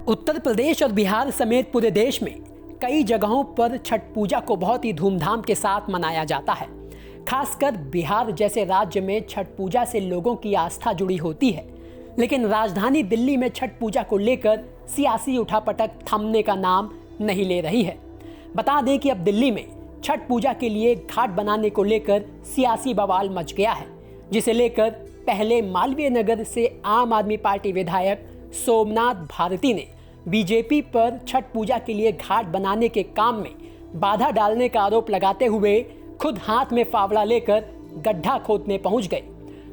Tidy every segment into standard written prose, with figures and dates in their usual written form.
उत्तर प्रदेश और बिहार समेत पूरे देश में कई जगहों पर छठ पूजा को बहुत ही धूमधाम के साथ मनाया जाता है। खासकर बिहार जैसे राज्य में छठ पूजा से लोगों की आस्था जुड़ी होती है, लेकिन राजधानी दिल्ली में छठ पूजा को लेकर सियासी उठापटक थमने का नाम नहीं ले रही है। बता दें कि अब दिल्ली में छठ पूजा के लिए घाट बनाने को लेकर सियासी बवाल मच गया है, जिसे लेकर पहले मालवीय नगर से आम आदमी पार्टी विधायक सोमनाथ भारती ने बीजेपी पर छठ पूजा के लिए घाट बनाने के काम में बाधा डालने का आरोप लगाते हुए खुद हाथ में फावड़ा लेकर गड्ढा खोदने पहुंच गए।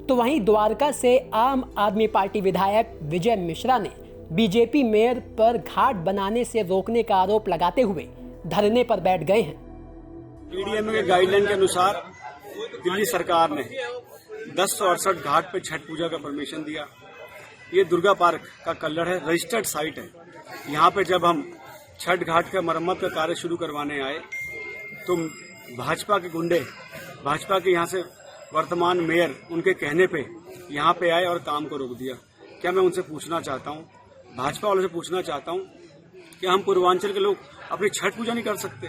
तो वहीं द्वारका से आम आदमी पार्टी विधायक विजय मिश्रा ने बीजेपी मेयर पर घाट बनाने से रोकने का आरोप लगाते हुए धरने पर बैठ गए हैं। पीडीएम के गाइडलाइन के अनुसार दिल्ली सरकार ने 1068 घाट पे छठ पूजा का परमिशन दिया। ये दुर्गा पार्क का कल्लड़ है, रजिस्टर्ड साइट है। यहाँ पे जब हम छठ घाट का मरम्मत का कार्य शुरू करवाने आए तो भाजपा के गुंडे, भाजपा के यहाँ से वर्तमान मेयर, उनके कहने पे यहाँ पे आए और काम को रोक दिया। क्या मैं उनसे पूछना चाहता हूँ, भाजपा वालों से पूछना चाहता हूँ कि हम पूर्वांचल के लोग अपनी छठ पूजा नहीं कर सकते?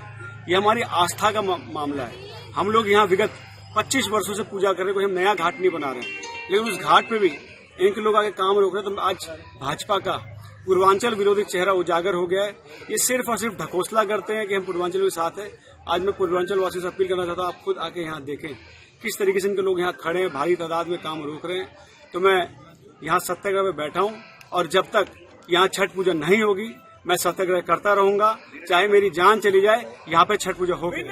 ये हमारी आस्था का मामला है। हम लोग यहाँ विगत 25 वर्षों से पूजा कर रहे हैं, कोई हम नया घाट नहीं बना रहे हैं, लेकिन उस घाट पे भी इनके लोग आगे काम रोक रहे हैं। तो आज भाजपा का पूर्वांचल विरोधी चेहरा उजागर हो गया है। ये सिर्फ और सिर्फ ढकोसला करते हैं कि हम पूर्वांचल के साथ हैं। आज मैं पूर्वांचल वासियों से अपील करना चाहता हूँ, आप खुद आके यहाँ देखें किस तरीके से इनके लोग यहाँ खड़े हैं, भारी तादाद में काम रोक रहे हैं। तो मैं यहाँ सत्याग्रह में बैठा हूँ और जब तक यहाँ छठ पूजा नहीं होगी मैं सत्याग्रह करता रहूंगा, चाहे मेरी जान चली जाए, यहाँ पे छठ पूजा होगी।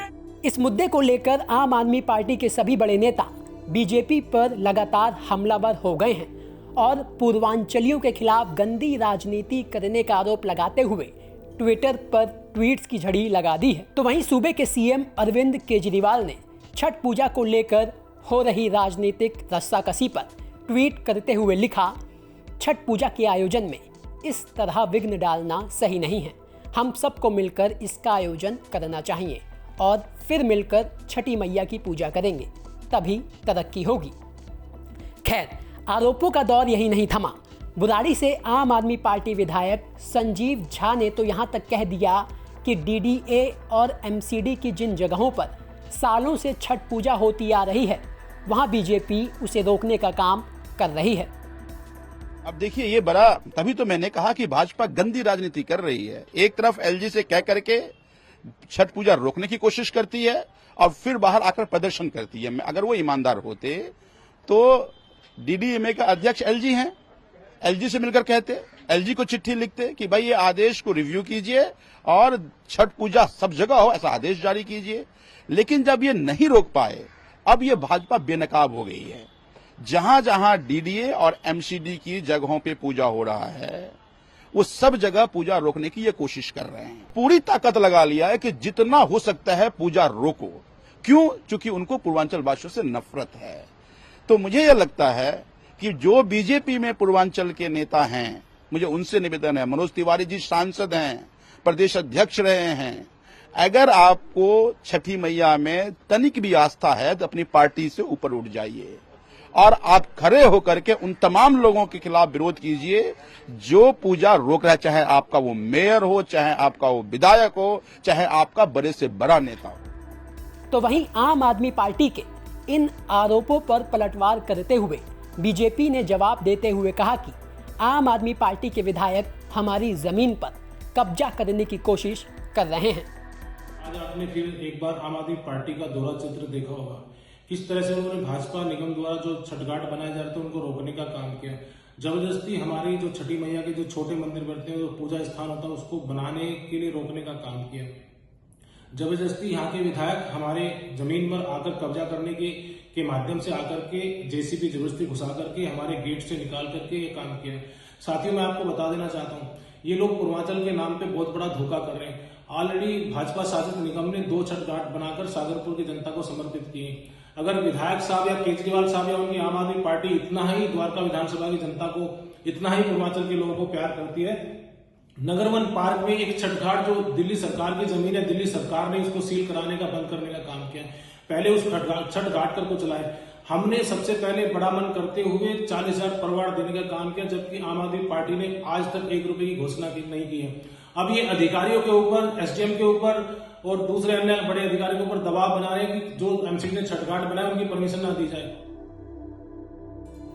इस मुद्दे को लेकर आम आदमी पार्टी के सभी बड़े नेता बीजेपी पर लगातार हमलावर हो गए हैं और पूर्वांचलियों के खिलाफ गंदी राजनीति करने का आरोप लगाते हुए ट्विटर पर ट्वीट्स की झड़ी लगा दी है। तो वहीं सूबे के सीएम अरविंद केजरीवाल ने छठ पूजा को लेकर हो रही राजनीतिक रस्साकसी पर ट्वीट करते हुए लिखा, छठ पूजा के आयोजन में इस तरह विघ्न डालना सही नहीं है। हम सबको मिलकर इसका आयोजन करना चाहिए और फिर मिलकर छठी मैया की पूजा करेंगे, तभी तरक्की होगी। खैर, आरोपों का दौर यही नहीं थमा। बुराड़ी से आम आदमी पार्टी विधायक संजीव झा ने तो यहां तक कह दिया कि डीडीए और एमसीडी की जिन जगहों पर सालों से छठ पूजा होती आ रही है, वहां बीजेपी उसे रोकने का काम कर रही है। अब देखिए, ये बड़ा, तभी तो मैंने कहा कि भाजपा गंदी राजनीति कर रही है। एक तरफ एलजी से कह करके छठ पूजा रोकने की कोशिश करती है और फिर बाहर आकर प्रदर्शन करती है। अगर वो ईमानदार होते तो डीडीएमए का अध्यक्ष एलजी हैं, एलजी से मिलकर कहते, एलजी को चिट्ठी लिखते कि भाई ये आदेश को रिव्यू कीजिए और छठ पूजा सब जगह हो, ऐसा आदेश जारी कीजिए। लेकिन जब ये नहीं रोक पाए, अब ये भाजपा बेनकाब हो गई है। जहां जहां डीडीए और एमसीडी की जगहों पे पूजा हो रहा है, वो सब जगह पूजा रोकने की ये कोशिश कर रहे हैं। पूरी ताकत लगा लिया है कि जितना हो सकता है पूजा रोको। क्यों? क्योंकि उनको पूर्वांचल वासियों से नफरत है। तो मुझे यह लगता है कि जो बीजेपी में पूर्वांचल के नेता हैं, मुझे उनसे निवेदन है, मनोज तिवारी जी सांसद हैं, प्रदेश अध्यक्ष रहे हैं, अगर आपको छठी मैया में तनिक भी आस्था है तो अपनी पार्टी से ऊपर उठ जाइए और आप खड़े होकर के उन तमाम लोगों के खिलाफ विरोध कीजिए जो पूजा रोक रहा है, चाहे आपका वो मेयर हो, चाहे आपका वो विधायक हो, चाहे आपका बड़े से बड़ा नेता हो। तो वहीं आम आदमी पार्टी के इन आरोपों पर पलटवार करते हुए बीजेपी ने जवाब देते हुए कहा कि आम आदमी पार्टी के विधायक हमारी जमीन पर कब्जा करने की कोशिश कर रहे हैं। आज आपने फिर एक बार आम आदमी पार्टी का दोहरा चित्र देखा होगा, किस तरह से उन्होंने भाजपा निगम द्वारा जो छठ घाट बनाए जा रहे थे उनको रोकने का काम किया। जबरदस्ती हमारी जो छठी मैया के जो छोटे मंदिर बनते हैं, जो पूजा स्थान होता है, उसको बनाने के लिए रोकने का काम किया। जबरदस्ती यहाँ के विधायक हमारे जमीन पर आकर कब्जा करने के माध्यम से आकर के जेसीबी जबरदस्ती घुसा करके हमारे गेट से निकाल करके ये काम किया। साथियों, मैं आपको बता देना चाहता हूँ, ये लोग पूर्वांचल के नाम पे बहुत बड़ा धोखा कर रहे हैं। ऑलरेडी भाजपा शासित निगम ने 2 छठ घाट बनाकर सागरपुर की जनता को समर्पित किए। अगर विधायक साहब या केजरीवाल साहब या उनकी आम आदमी पार्टी इतना ही द्वारका विधानसभा की जनता को, इतना ही पूर्वांचल के लोगों को प्यार करती है, नगर वन पार्क में एक छठ घाट जो दिल्ली सरकार की जमीन है, दिल्ली सरकार ने उसको सील कराने का, बंद करने का काम किया। पहले उस छठ घाट को चलाए। हमने सबसे पहले बड़ा मन करते हुए 40,000 परिवार देने का काम किया, जबकि आम आदमी पार्टी ने आज तक 1 रुपए की घोषणा नहीं की है। अब ये अधिकारियों के ऊपर, एसडीएम के ऊपर और दूसरे अन्य बड़े अधिकारियों के ऊपर दबाव बना रहे हैं कि जो एमसीडी ने छठ घाट बनाया उनकी परमिशन ना दी जाए।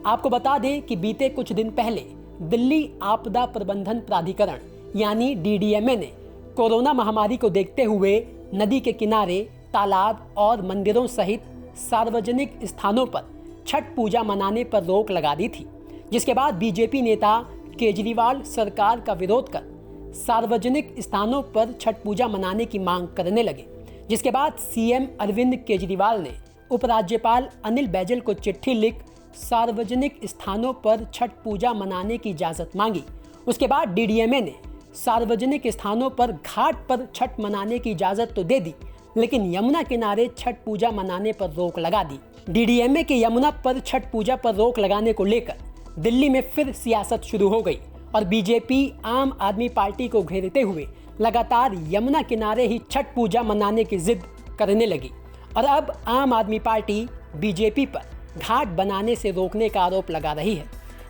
आपको बता दें कि बीते कुछ दिन पहले दिल्ली आपदा प्रबंधन प्राधिकरण यानी डीडीएमए ने कोरोना महामारी को देखते हुए नदी के किनारे, तालाब और मंदिरों सहित सार्वजनिक स्थानों पर छठ पूजा मनाने पर रोक लगा दी थी, जिसके बाद बीजेपी नेता केजरीवाल सरकार का विरोध कर सार्वजनिक स्थानों पर छठ पूजा मनाने की मांग करने लगे, जिसके बाद सीएम अरविंद केजरीवाल ने उपराज्यपाल अनिल बैजल को चिट्ठी लिख सार्वजनिक स्थानों पर छठ पूजा मनाने की इजाज़त मांगी। उसके बाद डीडीएमए ने सार्वजनिक स्थानों पर घाट पर छठ मनाने की इजाज़त तो दे दी, लेकिन यमुना किनारे छठ पूजा मनाने पर रोक लगा दी। डीडीएमए के यमुना पर छठ पूजा पर रोक लगाने को लेकर दिल्ली में फिर सियासत शुरू हो गई और बीजेपी आम आदमी पार्टी को घेरते हुए लगातार यमुना किनारे ही छठ पूजा मनाने की जिद करने लगी। और अब आम आदमी पार्टी बीजेपी पर घाट बनाने से रोकने का आरोप लगा रही है।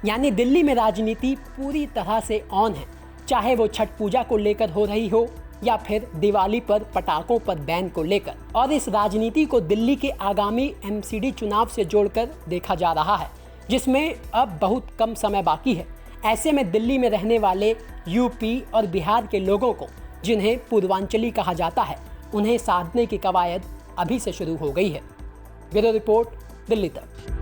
यानी दिल्ली में राजनीति पूरी तरह से ऑन है, चाहे वो छठ पूजा को लेकर हो रही हो या फिर दिवाली पर पटाखों पर बैन को लेकर। और इस राजनीति को दिल्ली के आगामी एमसीडी चुनाव से जोड़कर देखा जा रहा है, जिसमें अब बहुत कम समय बाकी है। ऐसे में दिल्ली में रहने वाले यूपी और बिहार के लोगों को, जिन्हें पूर्वांचली कहा जाता है, उन्हें साधने की कवायद अभी से शुरू हो गई है। ब्यूरो रिपोर्ट, दिल्ली तक।